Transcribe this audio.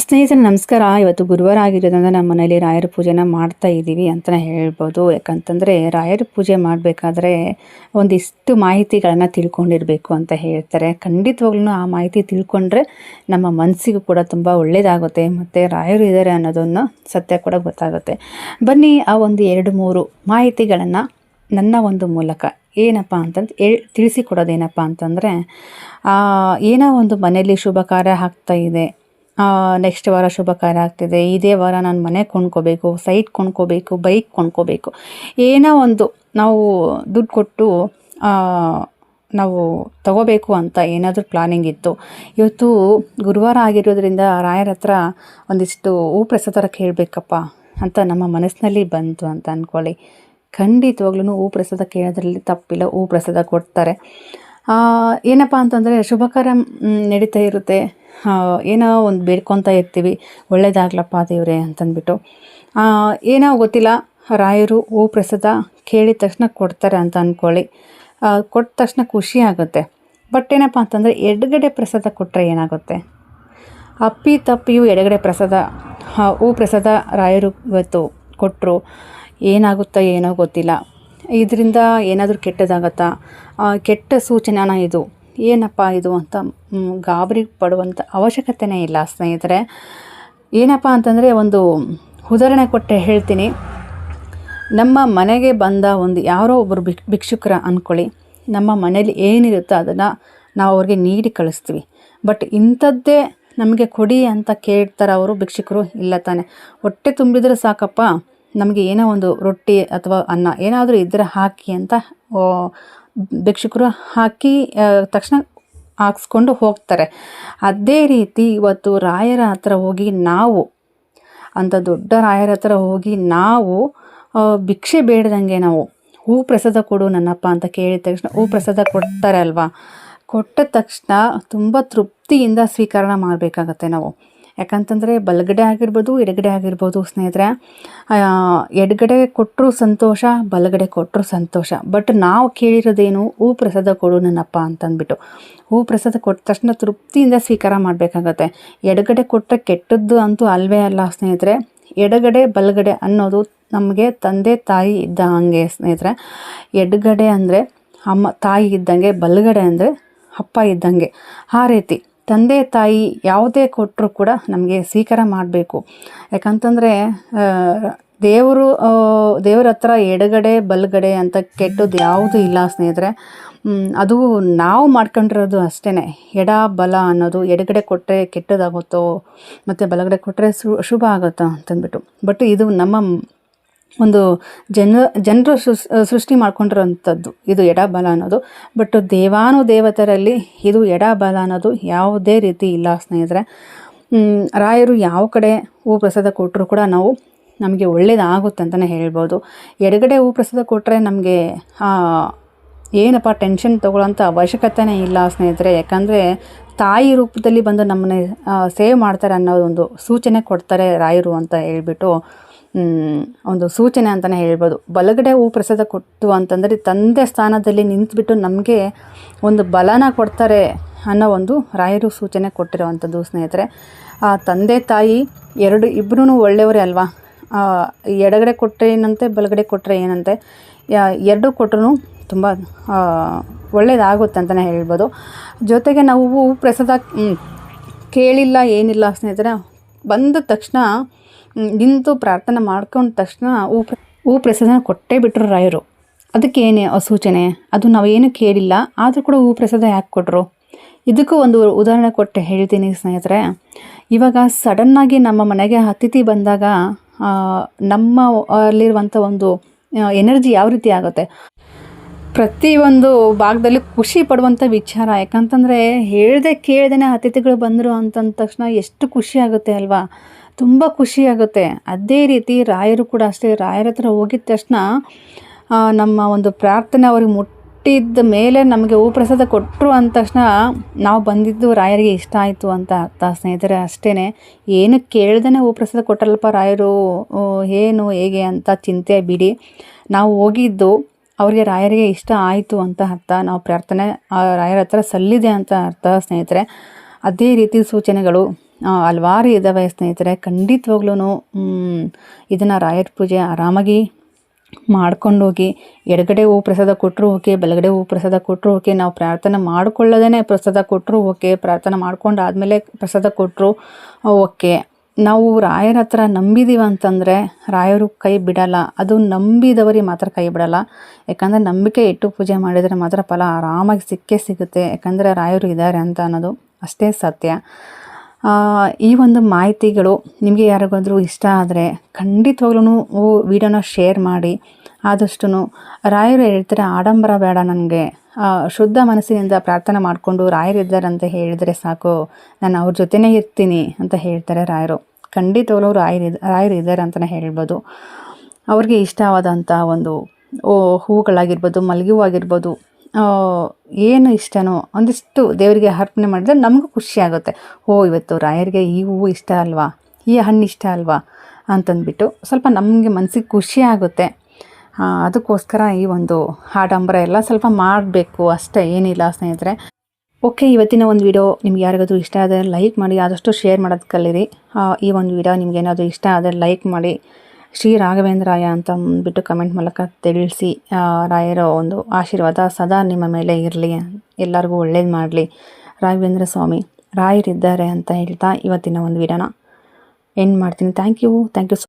ಸ್ನೇಹಿತರೆ ನಮಸ್ಕಾರ. ಇವತ್ತು ಗುರುವಾರ ಆಗಿರೋದ್ರಿಂದ ನಮ್ಮ ಮನೇಲಿ ರಾಯರ ಪೂಜೆನ ಮಾಡ್ತಾ ಇದ್ದೀವಿ ಅಂತಲೇ ಹೇಳ್ಬೋದು. ಯಾಕಂತಂದರೆ ರಾಯರ ಪೂಜೆ ಮಾಡಬೇಕಾದ್ರೆ ಒಂದಿಷ್ಟು ಮಾಹಿತಿಗಳನ್ನು ತಿಳ್ಕೊಂಡಿರಬೇಕು ಅಂತ ಹೇಳ್ತಾರೆ. ಖಂಡಿತವಾಗ್ಲೂ ಆ ಮಾಹಿತಿ ತಿಳ್ಕೊಂಡ್ರೆ ನಮ್ಮ ಮನಸ್ಸಿಗೂ ಕೂಡ ತುಂಬ ಒಳ್ಳೆಯದಾಗುತ್ತೆ ಮತ್ತು ರಾಯರು ಇದ್ದಾರೆ ಅನ್ನೋದನ್ನು ಸತ್ಯ ಕೂಡ ಗೊತ್ತಾಗುತ್ತೆ. ಬನ್ನಿ ಆ ಒಂದು 2-3 ಮಾಹಿತಿಗಳನ್ನು ನನ್ನ ಒಂದು ಮೂಲಕ ಏನಪ್ಪ ಅಂತಂದು ತಿಳಿಸಿಕೊಡೋದೇನಪ್ಪ ಅಂತಂದರೆ, ಏನೋ ಒಂದು ಮನೆಯಲ್ಲಿ ಶುಭ ಕಾರ್ಯ ಆಗ್ತಾ ಇದೆ, ನೆಕ್ಸ್ಟ್ ವಾರ ಶುಭ ಕಾರ್ಯ ಆಗ್ತಿದೆ, ಇದೇ ವಾರ ನಾನು ಮನೆ ಕೊಂಡ್ಕೋಬೇಕು, ಸೈಟ್ ಕೊಂಡ್ಕೋಬೇಕು, ಬೈಕ್ ಕೊಂಡ್ಕೋಬೇಕು, ಏನೋ ಒಂದು ನಾವು ದುಡ್ಡು ಕೊಟ್ಟು ನಾವು ತಗೋಬೇಕು ಅಂತ ಏನಾದರೂ ಪ್ಲಾನಿಂಗ್ ಇತ್ತು. ಇವತ್ತು ಗುರುವಾರ ಆಗಿರೋದ್ರಿಂದ ರಾಯರ ಹತ್ರ ಒಂದಿಷ್ಟು ಹೂ ಪ್ರಸಾದ ಕೇಳಬೇಕಪ್ಪ ಅಂತ ನಮ್ಮ ಮನಸ್ಸಿನಲ್ಲಿ ಬಂತು ಅಂತ ಅಂದ್ಕೊಳ್ಳಿ. ಖಂಡಿತವಾಗ್ಲೂ ಹೂ ಪ್ರಸಾದ ಕೇಳೋದ್ರಲ್ಲಿ ತಪ್ಪಿಲ್ಲ. ಹೂ ಪ್ರಸಾದ ಕೊಡ್ತಾರೆ. ಏನಪ್ಪ ಅಂತಂದರೆ ಶುಭ ಕಾರ್ಯ ನಡೀತಾ ಇರುತ್ತೆ, ಏನೋ ಒಂದು ಬೇಡ್ಕೊತಾ ಇರ್ತೀವಿ, ಒಳ್ಳೇದಾಗ್ಲಪ್ಪ ದೇವ್ರೆ ಅಂತಂದ್ಬಿಟ್ಟು. ಏನೋ ಗೊತ್ತಿಲ್ಲ, ರಾಯರು ಹೂ ಪ್ರಸಾದ ಕೇಳಿದ ತಕ್ಷಣ ಕೊಡ್ತಾರೆ ಅಂತ ಅಂದ್ಕೊಳ್ಳಿ. ಕೊಟ್ಟ ತಕ್ಷಣ ಖುಷಿ ಆಗುತ್ತೆ. ಬಟ್ ಏನಪ್ಪ ಅಂತಂದರೆ ಎಡಗಡೆ ಪ್ರಸಾದ ಕೊಟ್ಟರೆ ಏನಾಗುತ್ತೆ? ಅಪ್ಪಿ ತಪ್ಪಿಯೂ ಎಡಗಡೆ ಪ್ರಸಾದ ಹೂ ಪ್ರಸಾದ ರಾಯರು ಇವತ್ತು ಕೊಟ್ಟರು, ಏನಾಗುತ್ತೋ ಏನೋ ಗೊತ್ತಿಲ್ಲ. ಇದರಿಂದ ಏನಾದರೂ ಕೆಟ್ಟದಾಗತ್ತಾ? ಕೆಟ್ಟ ಸೂಚನೆನ ಇದು, ಏನಪ್ಪ ಇದು ಅಂತ ಗಾಬರಿ ಪಡುವಂಥ ಅವಶ್ಯಕತೆಯೇ ಇಲ್ಲ ಸ್ನೇಹಿತರೆ. ಏನಪ್ಪ ಅಂತಂದರೆ ಒಂದು ಉದಾಹರಣೆ ಕೊಟ್ಟೆ ಹೇಳ್ತೀನಿ. ನಮ್ಮ ಮನೆಗೆ ಬಂದ ಒಂದು ಯಾರೋ ಒಬ್ಬರು ಭಿಕ್ಷುಕರ ಅಂದ್ಕೊಳ್ಳಿ. ನಮ್ಮ ಮನೇಲಿ ಏನಿರುತ್ತೋ ಅದನ್ನು ನಾವು ಅವ್ರಿಗೆ ನೀಡಿ ಕಳಿಸ್ತೀವಿ. ಬಟ್ ಇಂಥದ್ದೇ ನಮಗೆ ಕೊಡಿ ಅಂತ ಕೇಳ್ತಾರೆ ಅವರು ಭಿಕ್ಷುಕರು? ಇಲ್ಲ ತಾನೆ. ಹೊಟ್ಟೆ ತುಂಬಿದ್ರೆ ಸಾಕಪ್ಪ, ನಮಗೆ ಏನೋ ಒಂದು ರೊಟ್ಟಿ ಅಥವಾ ಅನ್ನ ಏನಾದರೂ ಇದ್ದರೆ ಹಾಕಿ ಅಂತ ಭಿಕ್ಷುಕರು ಹಾಕಿ ತಕ್ಷಣ ಹಾಕ್ಸ್ಕೊಂಡು ಹೋಗ್ತಾರೆ. ಅದೇ ರೀತಿ ಇವತ್ತು ರಾಯರ ಹತ್ರ ಹೋಗಿ ನಾವು, ಅಂಥ ದೊಡ್ಡ ರಾಯರ ಹತ್ರ ಹೋಗಿ ನಾವು ಭಿಕ್ಷೆ ಬೇಡ್ದಂಗೆ ನಾವು ಹೂ ಪ್ರಸಾದ ಕೊಡು ನನ್ನಪ್ಪ ಅಂತ ಕೇಳಿದ ತಕ್ಷಣ ಹೂ ಪ್ರಸಾದ ಕೊಡ್ತಾರೆ ಅಲ್ವಾ? ಕೊಟ್ಟ ತಕ್ಷಣ ತುಂಬ ತೃಪ್ತಿಯಿಂದ ಸ್ವೀಕರಣೆ ಮಾಡಬೇಕಾಗತ್ತೆ ನಾವು. ಯಾಕಂತಂದರೆ ಬಲಗಡೆ ಆಗಿರ್ಬೋದು, ಎಡಗಡೆ ಆಗಿರ್ಬೋದು ಸ್ನೇಹಿತರೆ. ಎಡಗಡೆ ಕೊಟ್ಟರು ಸಂತೋಷ, ಬಲಗಡೆ ಕೊಟ್ಟರು ಸಂತೋಷ. ಬಟ್ ನಾವು ಕೇಳಿರೋದೇನು? ಹೂ ಪ್ರಸಾದ ಕೊಡು ನನ್ನಪ್ಪ ಅಂತಂದ್ಬಿಟ್ಟು. ಹೂ ಪ್ರಸಾದ ಕೊಟ್ಟ ತಕ್ಷಣ ತೃಪ್ತಿಯಿಂದ ಸ್ವೀಕಾರ ಮಾಡಬೇಕಾಗತ್ತೆ. ಎಡಗಡೆ ಕೊಟ್ಟರೆ ಕೆಟ್ಟದ್ದು ಅಂತೂ ಅಲ್ವೇ ಅಲ್ಲ ಸ್ನೇಹಿತರೆ. ಎಡಗಡೆ ಬಲಗಡೆ ಅನ್ನೋದು ನಮಗೆ ತಂದೆ ತಾಯಿ ಇದ್ದಂಗೆ ಸ್ನೇಹಿತರೆ. ಎಡಗಡೆ ಅಂದರೆ ಅಮ್ಮ ತಾಯಿ ಇದ್ದಂಗೆ, ಬಲಗಡೆ ಅಂದರೆ ಅಪ್ಪ ಇದ್ದಂಗೆ. ಆ ರೀತಿ ತಂದೆ ತಾಯಿ ಯಾವುದೇ ಕೊಟ್ಟರು ಕೂಡ ನಮಗೆ ಸ್ವೀಕಾರ ಮಾಡಬೇಕು. ಯಾಕಂತಂದರೆ ದೇವರ ಹತ್ರ ಎಡಗಡೆ ಬಲಗಡೆ ಅಂತ ಕೆಟ್ಟದ್ದು ಯಾವುದೂ ಇಲ್ಲ ಸ್ನೇಹಿತರೆ. ಅದು ನಾವು ಮಾಡ್ಕೊಂಡಿರೋದು ಅಷ್ಟೇ. ಎಡ ಬಲ ಅನ್ನೋದು, ಎಡಗಡೆ ಕೊಟ್ಟರೆ ಕೆಟ್ಟದಾಗುತ್ತೋ ಮತ್ತು ಬಲಗಡೆ ಕೊಟ್ಟರೆ ಶುಭ ಆಗುತ್ತೋ ಅಂತಂದ್ಬಿಟ್ಟು. ಬಟ್ ಇದು ನಮ್ಮ ಒಂದು ಜನರು ಸೃಷ್ಟಿ ಮಾಡ್ಕೊಂಡಿರೋಂಥದ್ದು ಇದು ಎಡ ಬಲ ಅನ್ನೋದು. ಬಟ್ ದೇವಾನುದೇವತರಲ್ಲಿ ಇದು ಎಡ ಬಲ ಅನ್ನೋದು ಯಾವುದೇ ರೀತಿ ಇಲ್ಲ ಸ್ನೇಹಿತರೆ. ರಾಯರು ಯಾವ ಕಡೆ ಹೂ ಪ್ರಸಾದ ಕೊಟ್ಟರು ಕೂಡ ನಮಗೆ ಒಳ್ಳೇದಾಗುತ್ತೆ ಅಂತಲೇ ಹೇಳ್ಬೋದು. ಎಡಗಡೆ ಹೂ ಪ್ರಸಾದ ಕೊಟ್ಟರೆ ನಮಗೆ ಏನಪ್ಪ ಟೆನ್ಷನ್ ತೊಗೊಳ್ಳೋಂಥ ಅವಶ್ಯಕತೆಯೇ ಇಲ್ಲ ಸ್ನೇಹಿತರೆ. ಯಾಕಂದರೆ ತಾಯಿ ರೂಪದಲ್ಲಿ ಬಂದು ನಮ್ಮನ್ನೇ ಸೇವ್ ಮಾಡ್ತಾರೆ ಅನ್ನೋ ಒಂದು ಸೂಚನೆ ಕೊಡ್ತಾರೆ ರಾಯರು ಅಂತ ಹೇಳ್ಬಿಟ್ಟು ಒಂದು ಸೂಚನೆ ಅಂತಲೇ ಹೇಳ್ಬೋದು. ಬಲಗಡೆ ಹೂ ಪ್ರಸಾದ ಕೊಟ್ಟು ಅಂತಂದರೆ ತಂದೆ ಸ್ಥಾನದಲ್ಲಿ ನಿಂತುಬಿಟ್ಟು ನಮಗೆ ಒಂದು ಬಲನ ಕೊಡ್ತಾರೆ ಅನ್ನೋ ಒಂದು ರಾಯರು ಸೂಚನೆ ಕೊಟ್ಟಿರೋವಂಥದ್ದು ಸ್ನೇಹಿತರೆ. ತಂದೆ ತಾಯಿ ಇಬ್ಬರೂ ಒಳ್ಳೆಯವರೇ ಅಲ್ವಾ? ಎಡಗಡೆ ಕೊಟ್ಟರೆ ಏನಂತೆ, ಬಲಗಡೆ ಕೊಟ್ಟರೆ ಏನಂತೆ, ಎರಡೂ ಕೊಟ್ಟರು ತುಂಬ ಒಳ್ಳೆಯದಾಗುತ್ತೆ ಅಂತಲೇ ಹೇಳ್ಬೋದು. ಜೊತೆಗೆ ನಾವು ಹೂ ಪ್ರಸಾದ ಕೇಳಿಲ್ಲ ಏನಿಲ್ಲ ಸ್ನೇಹಿತರೆ, ಬಂದ ತಕ್ಷಣ ನಿಂತು ಪ್ರಾರ್ಥನೆ ಮಾಡ್ಕೊಂಡ ತಕ್ಷಣ ಹೂ ಪ್ರಸಾದನ ಕೊಟ್ಟೇ ಬಿಟ್ಟರು ರಾಯರು. ಅದಕ್ಕೆ ಏನು ಸೂಚನೆ? ಅದು ನಾವೇನು ಕೇಳಿಲ್ಲ, ಆದರೂ ಕೂಡ ಹೂ ಪ್ರಸಾದ ಯಾಕೆ ಕೊಟ್ಟರು? ಇದಕ್ಕೂ ಒಂದು ಉದಾಹರಣೆ ಕೊಟ್ಟು ಹೇಳ್ತೀನಿ ಸ್ನೇಹಿತರೆ. ಇವಾಗ ಸಡನ್ನಾಗಿ ನಮ್ಮ ಮನೆಗೆ ಅತಿಥಿ ಬಂದಾಗ ನಮ್ಮ ಅಲ್ಲಿರುವಂಥ ಒಂದು ಎನರ್ಜಿ ಯಾವ ರೀತಿ ಆಗುತ್ತೆ? ಪ್ರತಿಯೊಂದು ಭಾಗದಲ್ಲಿ ಖುಷಿ ಪಡುವಂಥ ವಿಚಾರ. ಯಾಕಂತಂದರೆ ಹೇಳ್ದೆ ಕೇಳ್ದೇ ಅತಿಥಿಗಳು ಬಂದರು ಅಂತಂದ ತಕ್ಷಣ ಎಷ್ಟು ಖುಷಿ ಆಗುತ್ತೆ ಅಲ್ವಾ? ತುಂಬ ಖುಷಿಯಾಗುತ್ತೆ. ಅದೇ ರೀತಿ ರಾಯರು ಕೂಡ ಅಷ್ಟೇ. ರಾಯರ ಹತ್ರ ಹೋಗಿದ ತಕ್ಷಣ ನಮ್ಮ ಒಂದು ಪ್ರಾರ್ಥನೆ ಅವ್ರಿಗೆ ಮುಟ್ಟಿದ ಮೇಲೆ ನಮಗೆ ಹೂ ಪ್ರಸಾದ ಕೊಟ್ಟರು ಅಂದ ತಕ್ಷಣ ನಾವು ಬಂದಿದ್ದು ರಾಯರಿಗೆ ಇಷ್ಟ ಆಯಿತು ಅಂತ ಅರ್ಥ ಸ್ನೇಹಿತರೆ. ಅಷ್ಟೇ, ಏನು ಕೇಳ್ದೇ ಹೂ ಪ್ರಸಾದ ಕೊಟ್ಟರಲ್ಪ ರಾಯರು, ಏನು ಹೇಗೆ ಅಂತ ಚಿಂತೆ ಬಿಡಿ. ನಾವು ಹೋಗಿದ್ದು ಅವ್ರಿಗೆ ರಾಯರಿಗೆ ಇಷ್ಟ ಆಯಿತು ಅಂತ ಅರ್ಥ. ನಾವು ಪ್ರಾರ್ಥನೆ ರಾಯರ ಹತ್ರ ಸಲ್ಲಿದೆ ಅಂತ ಅರ್ಥ ಸ್ನೇಹಿತರೆ. ಅದೇ ರೀತಿ ಸೂಚನೆಗಳು ಹಲವಾರು ಇದ್ದಾವೆ ಸ್ನೇಹಿತರೆ. ಖಂಡಿತವಾಗ್ಲೂ ಇದನ್ನು ರಾಯರ ಪೂಜೆ ಆರಾಮಾಗಿ ಮಾಡ್ಕೊಂಡೋಗಿ, ಎಡಗಡೆ ಹೂ ಪ್ರಸಾದ ಕೊಟ್ಟರು ಓಕೆ, ಬಲಗಡೆ ಹೂ ಪ್ರಸಾದ ಕೊಟ್ಟರು ಓಕೆ, ನಾವು ಪ್ರಾರ್ಥನೆ ಮಾಡ್ಕೊಳ್ಳೋದೇ ಪ್ರಸಾದ ಕೊಟ್ಟರು ಓಕೆ, ಪ್ರಾರ್ಥನೆ ಮಾಡ್ಕೊಂಡಾದಮೇಲೆ ಪ್ರಸಾದ ಕೊಟ್ಟರು ಓಕೆ. ನಾವು ರಾಯರ ಹತ್ರ ನಂಬಿದ್ದೀವಿ ಅಂತಂದರೆ ರಾಯರು ಕೈ ಬಿಡಲ್ಲ. ಅದು ನಂಬಿದವರಿಗೆ ಮಾತ್ರ ಕೈ ಬಿಡಲ್ಲ. ಯಾಕಂದರೆ ನಂಬಿಕೆ ಇಟ್ಟು ಪೂಜೆ ಮಾಡಿದರೆ ಮಾತ್ರ ಫಲ ಆರಾಮಾಗಿ ಸಿಕ್ಕೇ ಸಿಗುತ್ತೆ. ಯಾಕಂದರೆ ರಾಯರು ಇದ್ದಾರೆ ಅಂತ ಅನ್ನೋದು ಅಷ್ಟೇ ಸತ್ಯ. ಈ ಒಂದು ಮಾಹಿತಿಗಳು ನಿಮಗೆ ಯಾರಿಗಾದ್ರೂ ಇಷ್ಟ ಆದರೆ ಖಂಡಿತವಾಗ್ಲೂ ವಿಡಿಯೋನ ಶೇರ್ ಮಾಡಿ. ಆದಷ್ಟು ರಾಯರು ಹೇಳ್ತಾರೆ, ಆಡಂಬರ ಬೇಡ, ನನಗೆ ಶುದ್ಧ ಮನಸ್ಸಿನಿಂದ ಪ್ರಾರ್ಥನೆ ಮಾಡಿಕೊಂಡು ರಾಯರಿದ್ದಾರೆ ಅಂತ ಹೇಳಿದರೆ ಸಾಕು, ನಾನು ಅವ್ರ ಜೊತೆನೇ ಇರ್ತೀನಿ ಅಂತ ಹೇಳ್ತಾರೆ ರಾಯರು. ಖಂಡಿತವಾಗ್ಲೂ ರಾಯರು ಇದ್ದಾರೆ ಅಂತಲೇ ಹೇಳ್ಬೋದು. ಅವ್ರಿಗೆ ಇಷ್ಟವಾದಂಥ ಒಂದು ಹೂಗಳಾಗಿರ್ಬೋದು, ಮಲ್ಲಿಗೆ ಹೂ ಆಗಿರ್ಬೋದು, ಏನು ಇಷ್ಟನೋ ಒಂದಿಷ್ಟು ದೇವರಿಗೆ ಅರ್ಪಣೆ ಮಾಡಿದ್ರೆ ನಮಗೂ ಖುಷಿ ಆಗುತ್ತೆ. ಇವತ್ತು ರಾಯರಿಗೆ ಈ ಹೂವು ಇಷ್ಟ ಅಲ್ವಾ, ಈ ಹಣ್ಣು ಇಷ್ಟ ಅಲ್ವಾ ಅಂತಂದ್ಬಿಟ್ಟು ಸ್ವಲ್ಪ ನಮಗೆ ಮನಸ್ಸಿಗೆ ಖುಷಿ ಆಗುತ್ತೆ. ಅದಕ್ಕೋಸ್ಕರ ಈ ಒಂದು ಆಡಂಬರ ಎಲ್ಲ ಸ್ವಲ್ಪ ಮಾಡಬೇಕು ಅಷ್ಟೇ, ಏನಿಲ್ಲ ಸ್ನೇಹಿತರೆ. ಓಕೆ, ಇವತ್ತಿನ ಒಂದು ವಿಡಿಯೋ ನಿಮ್ಗೆ ಯಾರಿಗಾದ್ರೂ ಇಷ್ಟ ಆದರೆ ಲೈಕ್ ಮಾಡಿ, ಆದಷ್ಟು ಶೇರ್ ಮಾಡೋದು ಕಲೀರಿ. ಈ ಒಂದು ವಿಡಿಯೋ ನಿಮ್ಗೆ ಏನಾದರೂ ಇಷ್ಟ ಆದರೆ ಲೈಕ್ ಮಾಡಿ, ಶ್ರೀ ರಾಘವೇಂದ್ರಾಯ ಅಂತ ಅಂದ್ಬಿಟ್ಟು ಕಮೆಂಟ್ ಮೂಲಕ ತಿಳಿಸಿ. ರಾಯರ ಒಂದು ಆಶೀರ್ವಾದ ಸದಾ ನಿಮ್ಮ ಮೇಲೆ ಇರಲಿ, ಎಲ್ಲರಿಗೂ ಒಳ್ಳೇದು ಮಾಡಲಿ. ರಾಘವೇಂದ್ರ ಸ್ವಾಮಿ ರಾಯರಿದ್ದಾರೆ ಅಂತ ಹೇಳ್ತಾ ಇವತ್ತಿನ ಒಂದು ವಿಡಿಯೋನ ಎಂಡ್ ಮಾಡ್ತೀನಿ. Thank you.